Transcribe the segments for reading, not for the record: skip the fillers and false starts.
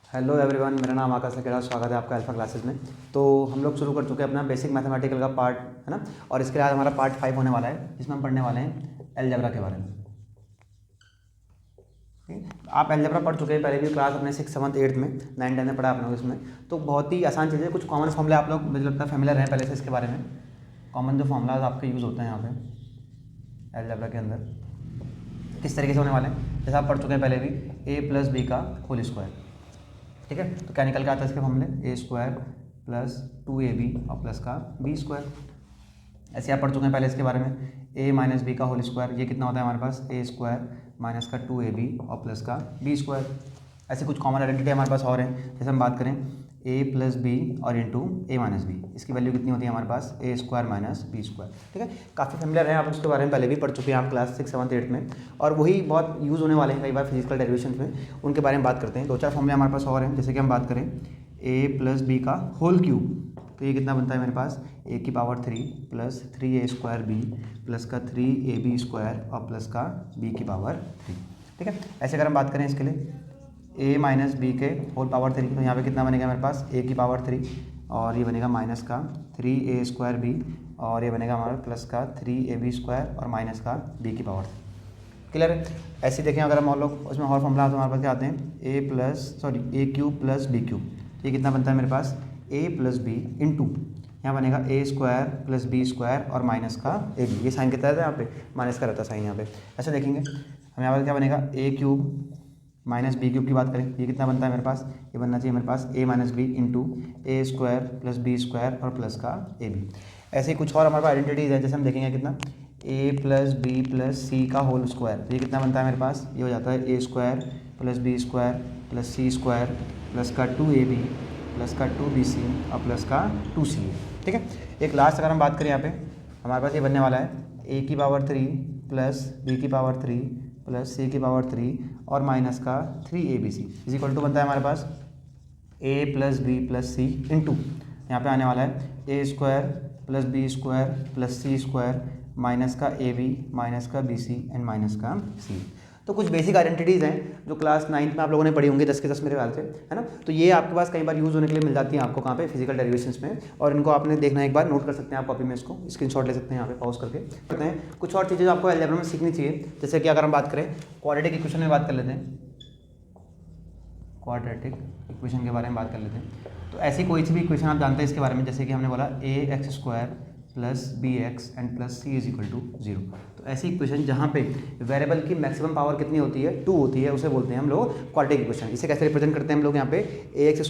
Hello everyone, मेरा नाम आकाश अकेला, स्वागत है आपका अल्फा क्लासेस में। तो हम लोग शुरू कर चुके हैं अपना बेसिक मैथमेटिकल का पार्ट, है ना। और इसके बाद हमारा पार्ट 5 होने वाला है, जिसमें हम पढ़ने वाले हैं अलजेब्रा के बारे में। ठीक है, आप अलजेब्रा पढ़ चुके हैं पहले भी, क्लास अपने 6, 7, 8 में, 9, 10 में पढ़ा आप लोग इसमें। तो बहुत ही आसान चीज़ है, कुछ कॉमन फॉर्मूले आप लोग मुझे लगता है फैमिलियर हैं पहले से इसके बारे में। कॉमन जो फॉर्मूलाज आपके यूज़ होते हैं यहाँ पे अलजेब्रा के अंदर किस तरीके से होने वाले हैं, जैसे आप पढ़ चुके हैं पहले भी, a+b का होल स्क्वायर। ठीक है, तो क्या निकल के आता है इसके फॉर्मूले, a² + 2ab और प्लस का b²। ऐसे आप पढ़ चुके हैं पहले इसके बारे में, a - b का होल स्क्वायर, ये कितना होता है हमारे पास, a² - का 2ab और प्लस का b²। ऐसे कुछ कॉमन आइडेंटिटी हमारे पास और हैं, जैसे हम बात करें a + b और इंटू a - b, इसकी वैल्यू कितनी होती है हमारे पास, a² - b²। ठीक है, काफ़ी फेमिलियर है, आप उसके बारे में पहले भी पढ़ चुके हैं आप क्लास 6, 7, 8 में। और वही बहुत यूज़ होने वाले हैं कई बार फिजिकल डेरिवेशन में, उनके बारे में बात करते हैं। 2-4 फॉर्मूले हमारे पास और हैं, जैसे कि हम बात करें a + b का होल क्यूब, तो ये कितना बनता है मेरे पास, a³ + 3a² प्लस का 3ab² और प्लस का b³। ठीक है, ऐसे अगर हम बात करें इसके लिए a - b के होल पावर 3, तो यहाँ पे कितना बनेगा मेरे पास, a³ और ये बनेगा माइनस का 3a² और ये बनेगा हमारा प्लस का 3ab² और माइनस का b³। क्लियर है। ऐसे देखें अगर हम और लोग उसमें और फॉर्मूला तो हमारे पास क्या आते हैं, a³ + b³, ये कितना बनता है मेरे पास, a + b इंटू यहाँ बनेगा a² + b² और माइनस का ab, ये साइन कितना रहता है यहाँ पे, माइनस का रहता है साइन यहाँ पे। ऐसे देखेंगे हम यहाँ पर क्या बनेगा, a³ - b³ की बात करें, ये कितना बनता है मेरे पास, ये बनना चाहिए मेरे पास a - b into a² + b² और प्लस का ab। ऐसे ही कुछ और हमारे पास आइडेंटिटीज़ है, जैसे हम देखेंगे कितना, a + b + c का होल स्क्वायर, ये कितना बनता है मेरे पास, ये हो जाता है a² + b² + c² प्लस का 2ab प्लस का 2bc और प्लस का 2ca। ठीक है, एक लास्ट अगर हम बात करें यहाँ पे, हमारे पास ये बनने वाला है a³ + b³ + c³ और माइनस का 3abc इज इक्वल टू बनता है हमारे पास a + b + c इंटू यहाँ पे आने वाला है a² + b² + c² माइनस का ab माइनस का bc एंड माइनस का c। तो कुछ बेसिक आइडेंटिटीज़ हैं जो क्लास 9th में आप लोगों ने पढ़ी होंगी, 10 के 10 मेरे ख्याल से, है ना। तो ये आपके पास कई बार यूज़ होने के लिए मिल जाती हैं आपको, कहाँ पे, फिजिकल डेरिवेशंस में। और इनको आपने देखना है, एक बार नोट कर सकते हैं आप कॉपी में, इसको स्क्रीनशॉट ले सकते हैं यहाँ पे पॉज करके। करते हैं कुछ और चीज़ें जो आपको अलजेब्रा में सीखनी चाहिए, जैसे कि अगर हम बात करें क्वाड्रेटिक इक्वेशन में बात कर लेते हैं, क्वाड्रेटिक इक्वेशन के बारे में बात कर लेते हैं। तो ऐसी कोई सी भी इक्वेशन आप जानते हैं इसके बारे में, जैसे कि हमने बोला ax² + bx and plus c = 0। तो ऐसी इक्वेशन जहाँ पे वेरिएबल की मैक्सिमम पावर कितनी होती है, 2 होती है, उसे बोलते हैं हम लोग क्वाड्रेटिक इक्वेशन। इसे कैसे रिप्रेजेंट करते हैं हम लोग यहाँ पे, ax²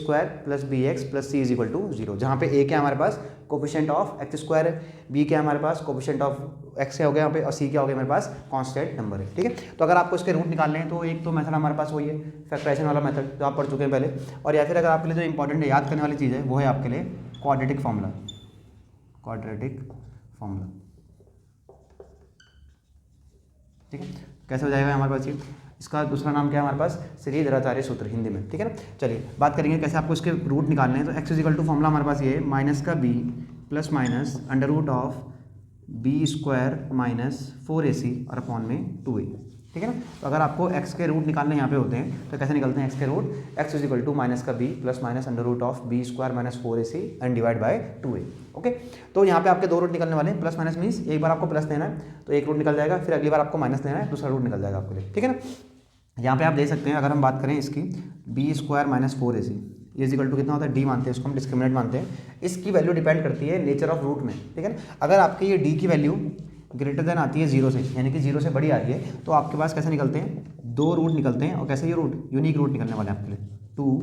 + bx + c = 0, जहाँ पे a क्या हमारे पास, कोफिशिएंट ऑफ x² है, b क्या हमारे पास, कोफिशिएंट ऑफ x हो गया यहाँ पे, और c क्या हो गया मेरे पास, कांस्टेंट नंबर है। ठीक है, तो अगर आपको इसके रूट निकालने हैं तो एक तो मेथड हमारे पास वही है फैक्टराइजेशन वाला मेथड, जो आप पढ़ चुके हैं पहले। और या फिर अगर आपके लिए जो इंपॉर्टेंट है, याद करने वाली चीज़ है, वो है आपके लिए क्वाड्रेटिक फार्मूला। क्वाड्रेटिक फार्मूला, ठीक है, कैसे हो जाएगा हमारे पास ये, इसका दूसरा नाम क्या है हमारे पास, श्रीधराचार्य सूत्र हिंदी में। ठीक है ना, चलिए बात करेंगे कैसे आपको इसके रूट निकालने हैं। तो x = फॉर्मूला हमारे पास ये है, माइनस का b + √b² - 4ac और अपॉन में 2a। ठीक है ना, तो अगर आपको x के रूट निकालने यहाँ पे होते हैं तो कैसे निकलते हैं x के रूट, x = माइनस का b + √b² - 4ac and divide by 2a। Okay, तो यहाँ पे आपके दो रूट निकलने वाले हैं, प्लस माइनस मीन्स एक बार आपको प्लस देना है तो एक रूट निकल जाएगा, फिर अगली बार आपको माइनस देना है, दूसरा रूट निकल जाएगा आपके लिए। ठीक है ना, यहाँ पे आप देख सकते हैं, अगर हम बात करें इसकी b² - 4ac ये इक्वल टू कितना होता है, d मानते हैं इसको हम, डिस्क्रिमिनेंट मानते हैं। इसकी वैल्यू डिपेंड करती है नेचर ऑफ रूट में। ठीक है ना, अगर आपकी ये d की वैल्यू ग्रेटर देन आती है 0 से, यानी कि 0 से बड़ी आ रही है, तो आपके पास कैसे निकलते हैं, 2 रूट निकलते हैं। और कैसे ये रूट, यूनिक रूट निकलने वाले हैं आपके लिए, 2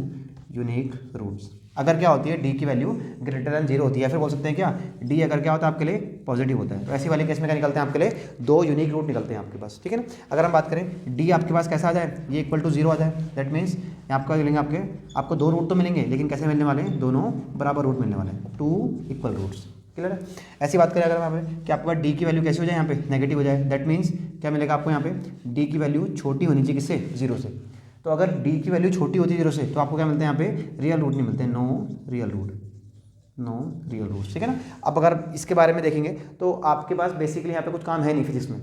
यूनिक रूट्स। अगर क्या होती है, d की वैल्यू ग्रेटर देन 0 होती है, या फिर बोल सकते हैं क्या, d अगर क्या होता है आपके लिए, पॉजिटिव होता है। तो ऐसी वाले केस में क्या निकलते हैं आपके लिए, 2 यूनिक रूट निकलते हैं आपके पास। ठीक है ना, अगर हम बात करें d आपके पास कैसा आ जाए, ये = 0 आ जाए, दैट मीन्स आपका मिलेंगे आपको 2 रूट तो मिलेंगे, लेकिन कैसे मिलने वाले हैं, दोनों बराबर रूट मिलने वाले हैं, 2 इक्वल रूट्स। क्लियर है। ऐसी बात करें अगर यहाँ पे कि आपके पास d की वैल्यू कैसी हो जाए, यहाँ पे नेगेटिव हो जाए, दैट मीन्स क्या मिलेगा आपको यहाँ पे, d की वैल्यू छोटी होनी चाहिए किससे, 0 से। तो अगर d की वैल्यू छोटी होती है 0 से, तो आपको क्या मिलते हैं यहाँ पे, रियल रूट नहीं मिलते, नो रियल रूट। ठीक है ना, अब अगर इसके बारे में देखेंगे तो आपके पास बेसिकली यहाँ पे कुछ काम है नहीं फिजिक्स में,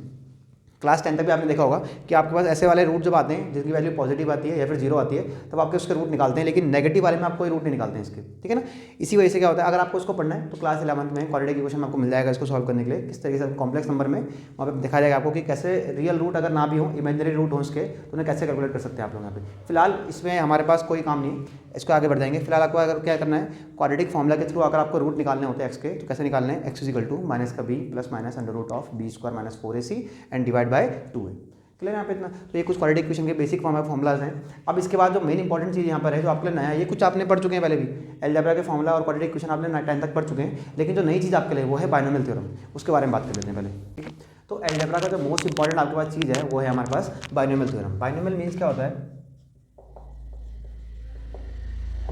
क्लास 10 तक भी आपने देखा होगा कि आपके पास ऐसे वाले रूट जब आते हैं जिसकी वैल्यू पॉजिटिव आती है या फिर जीरो आती है तब आपके उसके रूट निकालते हैं, लेकिन नेगेटिव वाले में आप कोई रूट नहीं निकालते हैं इसके, ठीक है ना। इसी वजह से क्या होता है, अगर आपको इसको पढ़ना है तो क्लास 11 में क्वाड्रेटिक इक्वेशन आपको मिल जाएगा इसको सॉल्व करने के लिए, किस तरीके से कॉम्प्लेक्स नंबर में वहाँ पर दिखाया जाएगा आपको कि कैसे रियल रूट अगर ना भी हो, इमेजिनरी रूट हो उसके, तो उन्हें कैसे कैलकुलेट कर सकते हैं आप लोग यहाँ पे। फिलहाल इसमें हमारे पास कोई काम नहीं है, इसको आगे बढ़ जाएंगे। फिलहाल आपको अगर क्या करना है, क्वाड्रेटिक फॉर्मूला के थ्रू अगर आपको रूट निकालने होते हैं एक्स के, तो कैसे निकालने हैं, एक्स इक्वल टू माइनस का b plus minus under root of b square minus 4ac and divide by 2a। Clear यहाँ पे इतना। तो ये कुछ क्वाड्रेटिक इक्वेशन के बेसिक फॉर्मूलाज हैं। अब इसके बाद जो मेन इंपॉर्टेंट चीज़ यहाँ पर है जो आपके लिए नया है, ये कुछ आपने पढ़ चुके हैं पहले भी, अलजेब्रा के फॉर्मूला और क्वाड्रेटिक इक्वेशन आपने 10 तक पढ़ चुके हैं, लेकिन जो नई चीज़ आपके लिए वो है बाइनोमियल थ्योरम, उसके बारे में बात कर लेते हैं पहले, ठीक है। तो अलजेब्रा का जो मोस्ट इंपॉर्टेंट आपके पास चीज़ है वो है हमारे पास बाइनोमियल थ्योरम। बाइनोमियल मीन्स क्या होता है,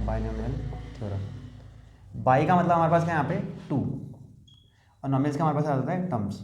बाइनोमियल थ्योरम, बाई का मतलब हमारे पास क्या है यहाँ पे 2 और नॉमिनल्स का हमारे पास आ जाता है टर्म्स।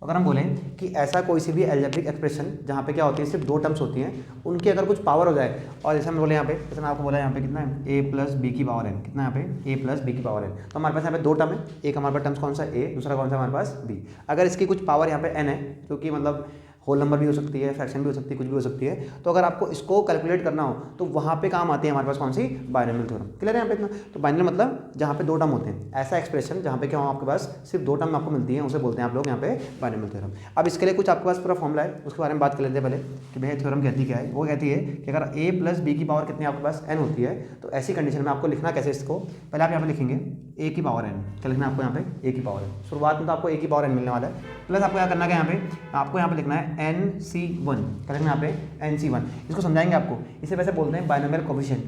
तो अगर हम बोलें कि ऐसा कोई सी भी एल्जेब्रिक एक्सप्रेशन जहाँ पे क्या होती है, सिर्फ 2 टर्म्स होती हैं, उनकी अगर कुछ पावर हो जाए, और जैसे हम बोले यहाँ पे, जैसे मैं आपको बोला यहाँ पे कितना है, a प्लस बी की पावर n, कितना यहाँ पे a प्लस बी की पावर n, तो हमारे पास यहाँ पे 2 टर्म है, एक हमारे पास टर्म्स कौन सा a, दूसरा कौन सा हमारे पास b। अगर इसकी कुछ पावर यहाँ पे n है, जो कि मतलब होल नंबर भी हो सकती है, फ्रैक्शन भी हो सकती है, कुछ भी हो सकती है, तो अगर आपको इसको कैलकुलेट करना हो तो वहाँ पे काम आती है हमारे पास कौन सी, बाइनोमियल थ्योरम। क्लियर है यहाँ पे इतना। तो बाइनोमियल मतलब जहाँ पे 2 टर्म होते हैं, ऐसा एक्सप्रेशन जहाँ पे क्या हो आपके पास सिर्फ 2 टर्म आपको मिलती है, उसे बोलते हैं आप लोग यहाँ पे बाइनोमियल थ्योरम। अब इसके लिए कुछ आपके पास पूरा फॉर्मूला है, उसके बारे में बात कर लेते हैं पहले कि भैया थ्योरम कहती क्या है। वो कहती है कि अगर a प्लस बी की पावर कितनी आपके पास n होती है, तो ऐसी कंडीशन में आपको लिखना कैसे इसको, पहले आप यहाँ पे लिखेंगे a की पावर n, क्या लिखना है आपको यहाँ पे a की पावर n, शुरुआत में तो आपको a की पावर n मिलने वाला है, प्लस आपको क्या करना है, यहाँ पे आपको यहाँ पे लिखना है nc1, क्या लिखना है यहाँ पे nc1। इसको समझाएंगे आपको, इसे वैसे बोलते हैं बाइनोमियल कोफिशिएंट,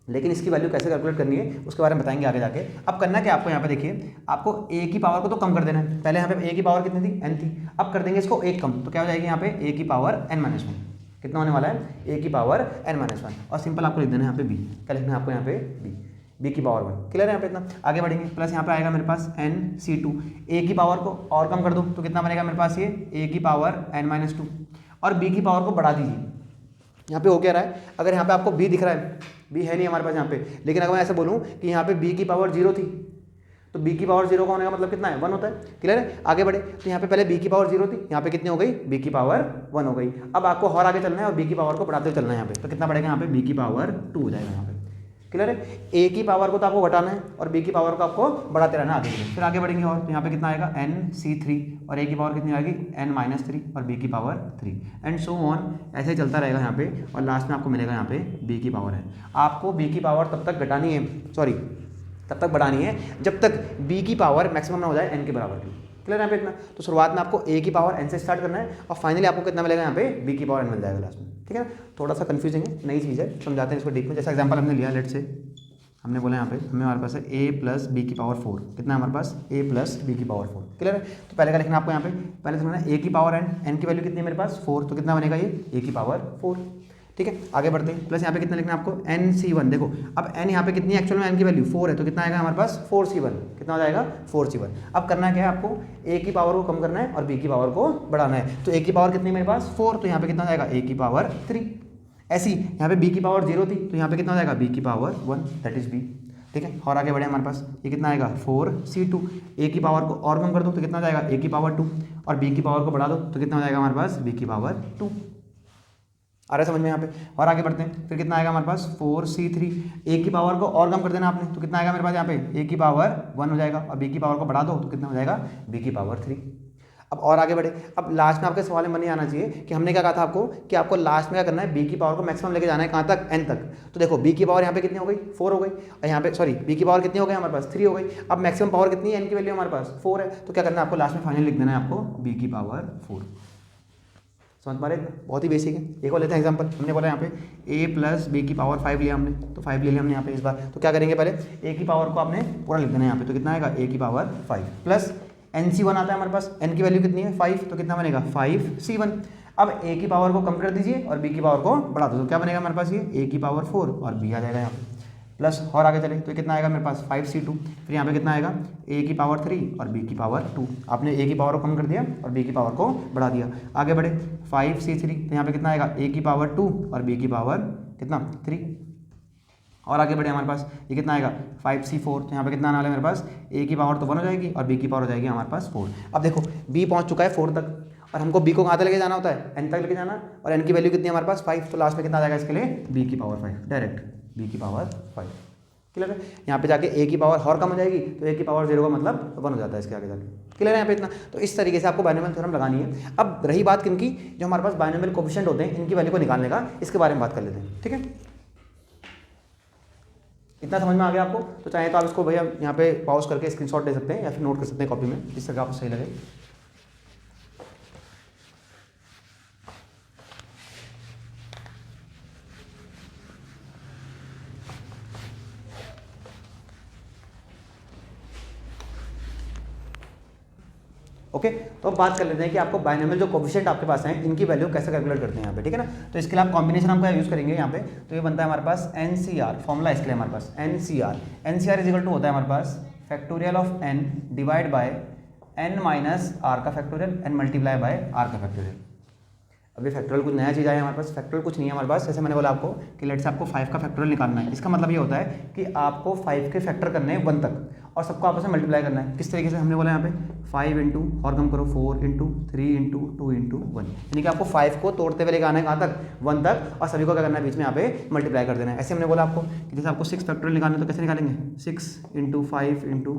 लेकिन इसकी वैल्यू कैसे कैलकुलेट करनी है उसके बारे में बताएंगे आगे जाके। अब करना क्या आपको यहाँ पे देखिए, आपको a की पावर को तो कम कर देना है, पहले यहाँ पे a की पावर कितनी थी, n थी, अब कर देंगे इसको 1 कम, तो क्या हो जाएगी यहाँ पे a की पावर n-1, कितना होने वाला है, a की पावर n-1, और सिंपल आपको लिख देना है यहाँ पे b, क्या लिखना है आपको यहाँ पे b की पावर 1। क्लियर है यहाँ पे इतना। आगे बढ़ेंगे, प्लस यहाँ पे आएगा मेरे पास nc2, a की पावर को और कम कर दो तो कितना बनेगा मेरे पास, ये a की पावर n-2, और b की पावर को बढ़ा दीजिए। यहाँ पे हो क्या रहा है, अगर यहाँ पे आपको b दिख रहा है, b है नहीं हमारे पास यहाँ पे, लेकिन अगर मैं ऐसे बोलूँ कि यहाँ पे b की पावर 0 थी, तो b की पावर 0 का होने का मतलब कितना है, 1 होता है। क्लियर है। आगे बढ़े, तो यहाँ पे पहले b की पावर 0 थी, यहाँ पे कितनी हो गई, b की पावर 1 हो गई। अब आपको और आगे चलना है और b की पावर को बढ़ाते हुए चलना है यहाँ पे, तो कितना बढ़ेगा यहाँ पे, b की पावर 2 हो जाएगा यहाँ पे। क्लियर है। a की पावर को तो आपको घटाना है और b की पावर को आपको बढ़ाते रहना आगे के लिए। फिर आगे बढ़ेंगे और तो यहाँ पे कितना आएगा, nc3, और a की पावर कितनी आएगी, n-3, और b की पावर 3, एंड सो ऑन, ऐसे ही चलता रहेगा यहाँ पे, और लास्ट में आपको मिलेगा यहाँ पे b की पावर है। आपको b की पावर तब तक घटानी है, सॉरी तब तक बढ़ानी है जब तक b की पावर मैक्सिमम ना हो जाए n के बराबर की। क्लियर यहाँ पे इतना। तो शुरुआत में आपको a की पावर n से स्टार्ट करना है, और फाइनली आपको कितना मिलेगा यहाँ पे, b की पावर n मिल जाएगा लास्ट में। ठीक है ना। थोड़ा सा कंफ्यूजिंग है, नई चीज़ है, समझाते हैं इसको डीप में। जैसा एग्जांपल हमने लिया, लेट से हमने बोला यहाँ पे हमारे पास है a प्लस बी की पावर 4, कितना है हमारे पास, a प्लस बी की पावर 4। क्लियर है। तो पहले का लिखना आपको यहाँ पे, पहले समझना a की पावर n की वैल्यू कितनी है मेरे पास 4, तो कितना बनेगा ये a की पावर 4। ठीक है। आगे बढ़ते हैं, प्लस यहाँ पे कितना लिखना है आपको, nc1। देखो अब n यहाँ पे कितनी है, एक्चुअल में n की वैल्यू 4 है, तो कितना आएगा हमारे पास 4c1, कितना हो जाएगा 4c1। अब करना क्या है आपको, a की पावर को कम करना है और b की पावर को बढ़ाना है। तो a की पावर कितनी है मेरे पास 4, तो यहाँ पे कितना हो जाएगा a की पावर 3। ऐसी यहाँ पे b की पावर 0 थी, तो यहाँ पे कितना हो जाएगा b की पावर 1, दैट इज b। ठीक है। और आगे बढ़े हमारे पास, ये कितना आएगा 4c2, a की पावर को और कम कर दो तो कितना हो जाएगा a की पावर 2, और b की पावर को बढ़ा दो तो कितना हो जाएगा हमारे पास b की पावर 2। आ रहा है समझ में यहाँ पे। और आगे बढ़ते हैं, फिर कितना आएगा हमारे पास 4c3, a की पावर को और कम कर देना आपने, तो कितना आएगा मेरे पास यहाँ पे a की पावर 1 हो जाएगा, और b की पावर को बढ़ा दो तो कितना हो जाएगा b की पावर 3। अब और आगे बढ़े, अब लास्ट में आपके सवाल में मन नहीं आना चाहिए कि हमने क्या कहा था आपको कि आपको लास्ट में क्या करना है, b की पावर को मैक्सिमम लेके जाना है कहाँ तक, n तक। तो देखो b की पावर यहाँ पे कितनी हो गई 4 हो गई, और यहाँ पे सॉरी b की पावर कितनी हो गई हमारे पास 3 हो गई। अब मैक्सिमम पावर कितनी है, n की वैल्यू हमारे पास 4 है, तो क्या करना है आपको लास्ट में फाइनल लिख देना है आपको b की पावर 4। समझ पा रहे हैं, बहुत ही बेसिक है। एक और लेते हैं एग्जांपल, हमने बोला यहाँ पे a प्लस बी की पावर 5 लिया हमने, तो 5 ले लिया हमने यहाँ पे इस बार। तो क्या करेंगे, पहले a की पावर को आपने पूरा लिख देना है यहाँ पे, तो कितना आएगा a की पावर 5 प्लस nc1 आता है हमारे पास, n की वैल्यू कितनी है 5, तो कितना बनेगा 5c1। अब a की पावर को कम कर दीजिए और b की पावर को बढ़ा दो, तो क्या बनेगा हमारे पास ये a की पावर 4 और b आ जाएगा यहाँ पे, प्लस और आगे चले तो कितना आएगा मेरे पास 5c2, फिर यहाँ पे कितना आएगा a की पावर 3 और b की पावर 2। आपने a की पावर को कम कर दिया और b की पावर को बढ़ा दिया। आगे बढ़े 5c3, तो यहाँ पे कितना आएगा a की पावर 2 और b की पावर कितना 3। और आगे बढ़े हमारे पास ये कितना आएगा 5c4, तो यहाँ पे कितना आने वाला है मेरे पास a की पावर तो 1 हो जाएगी और b की पावर हो जाएगी हमारे पास 4। अब देखो b पहुँच चुका है 4 तक, और हमको बी को कहाँ तक लेके जाना होता है, एन तक लेके जाना, और एन की वैल्यू कितनी है हमारे पास 5, तो लास्ट में कितना आ जाएगा इसके लिए बी की पावर 5, डायरेक्ट बी की पावर 5। क्लियर है। यहाँ पे जाके ए की पावर और कम हो जाएगी, तो ए की पावर 0 का मतलब 1 हो जाता है इसके आगे जाके। क्लियर है यहाँ पे इतना। तो इस तरीके से आपको बाइनोमियल थ्योरम लगानी है। अब रही बात किनकी, जो हमारे पास बाइनोमियल कोफिशिएंट होते हैं, इनकी वैल्यू को निकालने का, इसके बारे में बात कर लेते हैं। ठीक है, इतना समझ में आ गया आपको। तो चाहे तो आप इसको भैया यहाँ पे पॉज करके स्क्रीनशॉट ले सकते हैं या फिर नोट कर सकते हैं कॉपी में, जिस तरह आपको सही लगे। ओके, तो अब बात कर लेते हैं कि आपको बाइनोमियल जो कोफिशिएंट आपके पास हैं, इनकी वैल्यू कैसे कैलकुलेट करते हैं यहाँ पे। ठीक है ना, तो इसके लिए आप कॉम्बिनेशन हम यूज़ करेंगे यहाँ पे। तो ये बनता है हमारे पास NCR, फॉर्मूला इसके लिए हमारे पास NCR इज इक्वल टू होता है हमारे पास factorial of n divide by n minus r का factorial n multiply by r का फैक्टोरियल। अभी फैक्टोरियल कुछ नया चीज़ आया है हमारे पास, फैक्टोरियल कुछ नहीं है हमारे पास। जैसे मैंने बोला आपको कि लेट से आपको 5 का फैक्टोरियल निकालना है, इसका मतलब ये होता है कि आपको 5 के फैक्टर करने हैं 1 तक और सबको आपस में मल्टीप्लाई करना है। किस तरीके से हमने बोला यहाँ पे 5 इंटू और कम करो 4 इंटू 3 इंटू 2 इंटू 1, यानी कि आपको 5 को तोड़ते हुए लेकर आना है कहाँ तक, 1 तक, और सभी को क्या करना है बीच में यहाँ पे मल्टीप्लाई कर देना है। ऐसे हमने बोला आपको कि जैसे आपको 6 फैक्टोरियल निकालना है तो कैसे निकालेंगे 6 into 5 into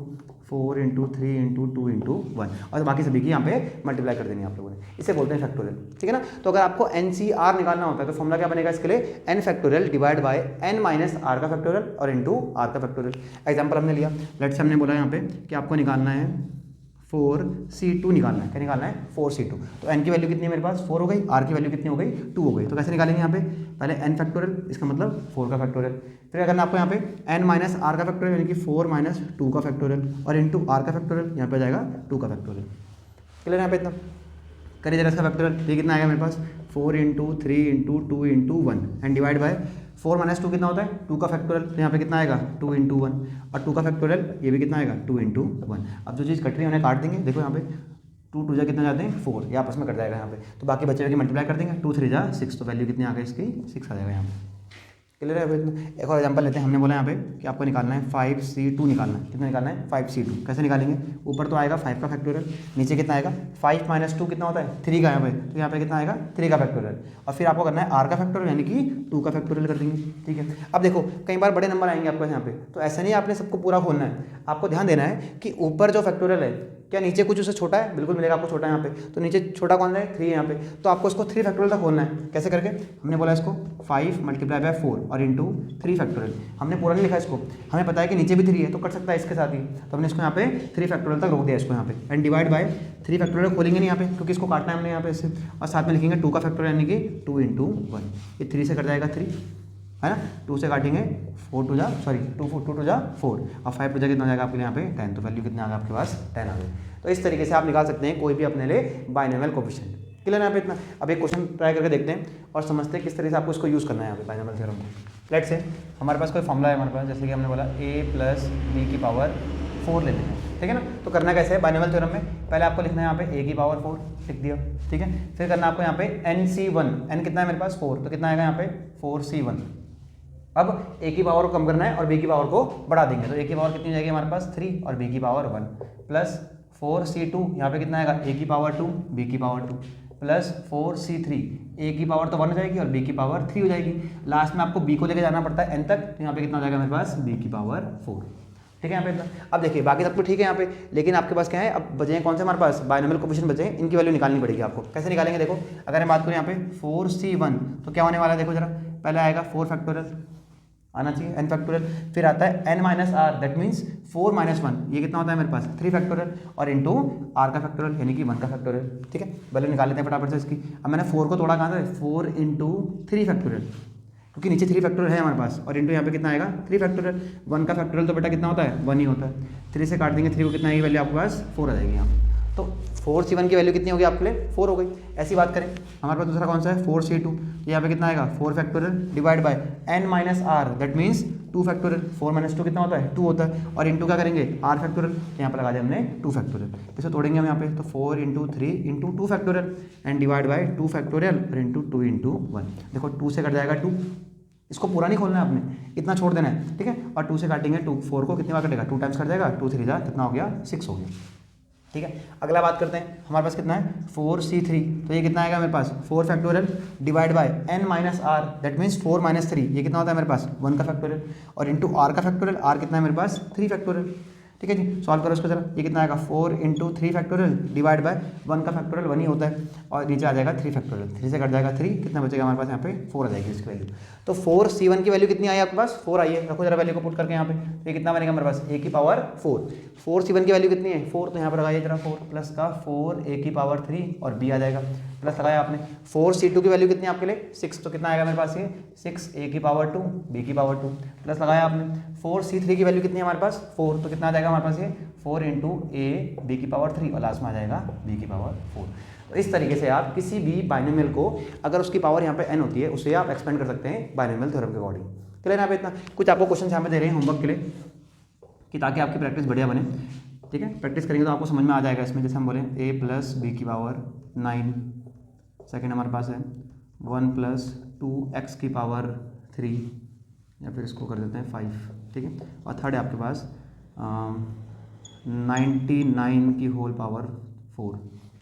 4 into 3 into 2 into 1, और बाकी सभी की यहाँ पे मल्टीप्लाई कर देनी है आप लोगों ने। इसे बोलते हैं फैक्टोरियल। ठीक है ना, तो अगर आपको NCR निकालना होता है तो फॉर्मूला क्या बनेगा इसके लिए, n factorial divide by n minus r का फैक्टोरियल और इंटू r का फैक्टोरियल। एग्जाम्पल हमने लिया, लेट से हमने बोला यहाँ पे कि आपको निकालना है 4C2 निकालना है। क्या निकालना है 4C2। तो n की वैल्यू कितनी है मेरे पास 4 हो गई, r की वैल्यू कितनी हो गई 2 हो गई। तो कैसे निकालेंगे यहाँ पे, पहले n फैक्टोरियल, इसका मतलब 4 का फैक्टोरियल, फिर अगर आपको यहाँ पे n माइनस r का फैक्टोरियल यानी कि 4 माइनस 2 का फैक्टोरियल और इंटू r का फैक्टोरियल, यहाँ पे जाएगा 2 का फैक्टोरियल। क्लियर यहाँ पे इतना करिए जरा इसका फैक्टोरियल, ये कितना आएगा मेरे पास 4 into 3 into 2 into 1 and divide bye 4 minus 2 कितना होता है 2 का फैक्टोरियल, तो यहाँ पे कितना आएगा 2 इंटू 1 और 2 का फैक्टोरियल ये भी कितना आएगा 2 इंटू 1। अब जो चीज़ कट रही है उन्हें काट देंगे, देखो यहाँ पे 2 2 जा कितना जाते हैं 4, ये आपस में कट जाएगा यहाँ पे, तो बाकी बचे हुए की मल्टीप्लाई कर देंगे 2 3 जा 6, तो वैल्यू कितनी आ गई इसकी 6 आ जाएगा यहाँ पे। क्लियर है। एक और एग्जांपल लेते हैं, हमने बोला यहाँ पे कि आपको निकालना है 5C2 निकालना है। कितना निकालना है 5C2, कैसे निकालेंगे, ऊपर तो आएगा 5 का फैक्टोरियल, नीचे कितना आएगा 5 माइनस 2 कितना होता है 3 का यहाँ पे, तो यहाँ पे कितना आएगा 3 का फैक्टोरियल, और फिर आपको करना है r का फैक्टोरियल यानी कि 2 का फैक्टोरियल कर देंगे। ठीक है, अब देखो कई बार बड़े नंबर आएंगे आपको यहाँ पे, तो ऐसा नहीं आपने सबको पूरा खोलना है, आपको ध्यान देना है कि ऊपर जो फैक्टोरियल है क्या नीचे कुछ उससे छोटा है, बिल्कुल मिलेगा आपको छोटा यहाँ पे, तो नीचे छोटा कौन सा है 3 है यहाँ पे, तो आपको इसको 3 फैक्टोरियल तक खोलना है। कैसे करके, हमने बोला इसको 5 मल्टीप्लाई बाय 4 और इंटू 3 फैक्टोरियल, हमने पूरा नहीं लिखा इसको, हमें पता है कि नीचे भी 3 है तो कट सकता है इसके साथ ही, तो हमने इसको यहाँ पे 3 फैक्टोरियल तक रोक दिया इसको यहाँ पे, एंड डिवाइड बाय 3 फैक्टोरियल खोलेंगे नहीं यहाँ पे क्योंकि इसको काटना है हमने यहाँ पे इससे, और साथ में लिखेंगे 2 का फैक्टोरियल यानी कि 2 इंटू 1, ये 3 से कट जाएगा 3 है ना, 2 से काटेंगे 2 2 जा 4 और 5 2 जा कितना जाएगा आपके यहाँ पे 10, तो वैल्यू कितना आ गया आपके पास 10 आ गई। तो इस तरीके से आप निकाल सकते हैं कोई भी अपने लिए बाइनोमियल कोफिशिएंट। क्लियर है यहाँ पे इतना। अब एक क्वेश्चन ट्राई करके देखते हैं और समझते हैं किस तरीके से आपको इसको यूज़ करना है यहाँ पे बाइनोमियल थ्योरम को। लेट से हमारे पास कोई फॉर्मूला है हमारे पास, जैसे कि हमने बोला a प्लस बी की पावर 4 ले लेते हैं। ठीक है ना, तो करना कैसे है बाइनोमियल थ्योरम में, पहले आपको लिखना है यहाँ पे a की पावर 4 लिख दिया। ठीक है, फिर करना आपको यहाँ पे NC1, n कितना है मेरे पास 4, तो कितना आएगा यहाँ पे 4C1। अब a की पावर को कम करना है और b की पावर को बढ़ा देंगे, तो a की पावर कितनी जाएगी हमारे पास 3 और b की पावर 1 प्लस 4C2, यहाँ पे कितना आएगा a की पावर 2 b की पावर 2 प्लस 4C3, a की पावर तो 1 हो जाएगी और b की पावर 3 हो जाएगी। लास्ट में आपको b को लेकर जाना पड़ता है n तक, तो यहाँ पे कितना हो जाएगा मेरे पास b की पावर 4। ठीक है यहाँ पे। अब देखिए बाकी सब तो ठीक है यहाँ पे, लेकिन आपके पास क्या है, अब बचे हैं कौन से हमारे पास बाइनोमियल कोफिशिएंट बचे हैं, इनकी वैल्यू निकालनी पड़ेगी आपको। कैसे निकालेंगे देखो, अगर हम बात करें यहाँ पे 4C1 तो क्या होने वाला है देखो जरा, पहले आएगा 4 फैक्टोरियल आना चाहिए n फैक्टोरियल, फिर आता है n minus r that means 4 minus 1, ये कितना होता है मेरे पास 3 फैक्टोरियल और इंटू r का फैक्टोरियल यानी कि 1 का फैक्टोरियल। ठीक है, वैल्यू निकाल लेते हैं फटाफट से इसकी। अब मैंने 4 को तोड़ा कहाँ से, 4 इंटू 3 फैक्टोरियल, क्योंकि नीचे 3 फैक्टोरियल है हमारे पास, और इंटू यहाँ पे कितना आएगा 3 फैक्टोरियल। 1 का फैक्टोरियल तो बेटा कितना होता है 1 ही होता है, 3 से काट देंगे 3 को कितना आएगी वैल्यू आपके पास 4 आ जाएगी यहाँ, तो 4C1 की वैल्यू कितनी होगी आपके लिए 4 हो गई। ऐसी बात करें हमारे पास दूसरा कौन सा है 4C2, यहाँ पे कितना आएगा 4 factorial divide by n minus r that means 2 factorial, 4 minus 2 कितना होता है 2 होता है, और इंटू क्या करेंगे r फैक्टोरियल, यहाँ पर लगा दिया हमने 2 फैक्टोरियल। इसे तोड़ेंगे हम यहाँ पे, तो 4 into 3 into 2 factorial and divide bye 2 factorial और इंटू 2 इंटू 1, देखो 2 से कट जाएगा 2, इसको पूरा नहीं खोलना है आपने, इतना छोड़ देना है। ठीक है, और 2 से काटेंगे 2 4 को कितनी बार कटेगा 2 टाइम्स कट जाएगा, 2 3 जा कितना हो गया 6 हो गया। ठीक है। अगला बात करते हैं, हमारे पास कितना है 4c3, तो ये कितना आएगा मेरे पास 4 factorial divide by n minus r, that means 4 minus 3, ये कितना होता है मेरे पास 1 का फैक्टोरियल, और इंटू आर का फैक्टोरियल, आर कितना है मेरे पास 3 फैक्टोरियल। ठीक है जी, सॉल्व करो इसको जरा, ये कितना आएगा 4 इंटू 3 फैक्टोरियल डिवाइड बाय 1 का फैक्टोरियल 1 ही होता है, और नीचे आ जाएगा 3 फैक्टोरियल, 3 से कट जाएगा 3, कितना बचेगा हमारे पास यहाँ पे 4 आ जाएगी इसकी वैल्यू। तो 4c1 की वैल्यू कितनी आई आपके पास 4 आई है, रखो जरा वैल्यू को पुट करके यहाँ पे, तो ये कितना बनेगा मेरे पास a की पावर 4, 4c1 की वैल्यू कितनी है 4, तो यहाँ पर लगाइए जरा 4 प्लस का 4 a की पावर 3 और b आ जाएगा, प्लस लगाया आपने। 4c2 की वैल्यू कितनी है आपके लिए 6, तो कितना आएगा मेरे पास ये 6 a की पावर 2 b की पावर 2, प्लस लगाया आपने। 4c3 की वैल्यू कितनी है हमारे पास 4, तो कितना आ जाएगा हमारे पास ये 4 इंटू a b की पावर 3 और लास्ट में आ जाएगा b की पावर 4। तो इस तरीके से आप किसी भी बाइनोमियल को अगर उसकी पावर यहाँ पे n होती है उसे आप एक्सपेंड कर सकते हैं बाइनोमियल थ्योरम के अकॉर्डिंग। क्लियर यहाँ पे इतना, कुछ आपको क्वेश्चन यहाँ पे दे रहे हैं होमवर्क के लिए कि ताकि आपकी प्रैक्टिस बढ़िया बने। ठीक है, प्रैक्टिस करेंगे तो आपको समझ में आ जाएगा इसमें, जैसे हम बोले a प्लस बी की पावर 9, सेकेंड हमारे पास है 1 प्लस 2x की पावर 3, या फिर इसको कर देते हैं 5। ठीक है, और थर्ड है आपके पास 99 की होल पावर 4,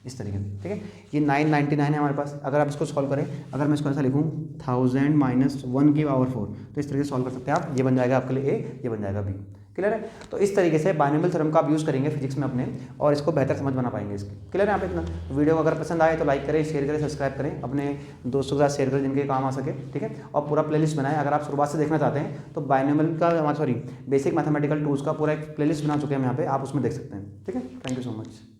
इस तरीके से। ठीक है, ये 999 है हमारे पास। अगर आप इसको सॉल्व करें, अगर मैं इसको ऐसा लिखूँ 1000 माइनस 1 की पावर 4, तो इस तरीके से सॉल्व कर सकते हैं आप, ये बन जाएगा आपके लिए a, ये बन जाएगा b। क्लियर है, तो इस तरीके से बाइनोमियल थ्योरम का आप यूज़ करेंगे फिजिक्स में अपने, और इसको बेहतर समझ बना पाएंगे इसकी। क्लियर है यहाँ पे इतना। वीडियो अगर पसंद आए तो लाइक करें, शेयर करें, सब्सक्राइब करें, अपने दोस्तों के साथ शेयर करें जिनके काम आ सके। ठीक है, और पूरा प्लेलिस्ट बनाएं। अगर आप शुरुआत से देखना चाहते हैं तो बाइनोमियल का बेसिक मैथमेटिकल टूल्स का पूरा एक प्लेलिस्ट बना चुके हैं हम यहाँ पे, आप उसमें देख सकते हैं। ठीक है, थैंक यू सो मच।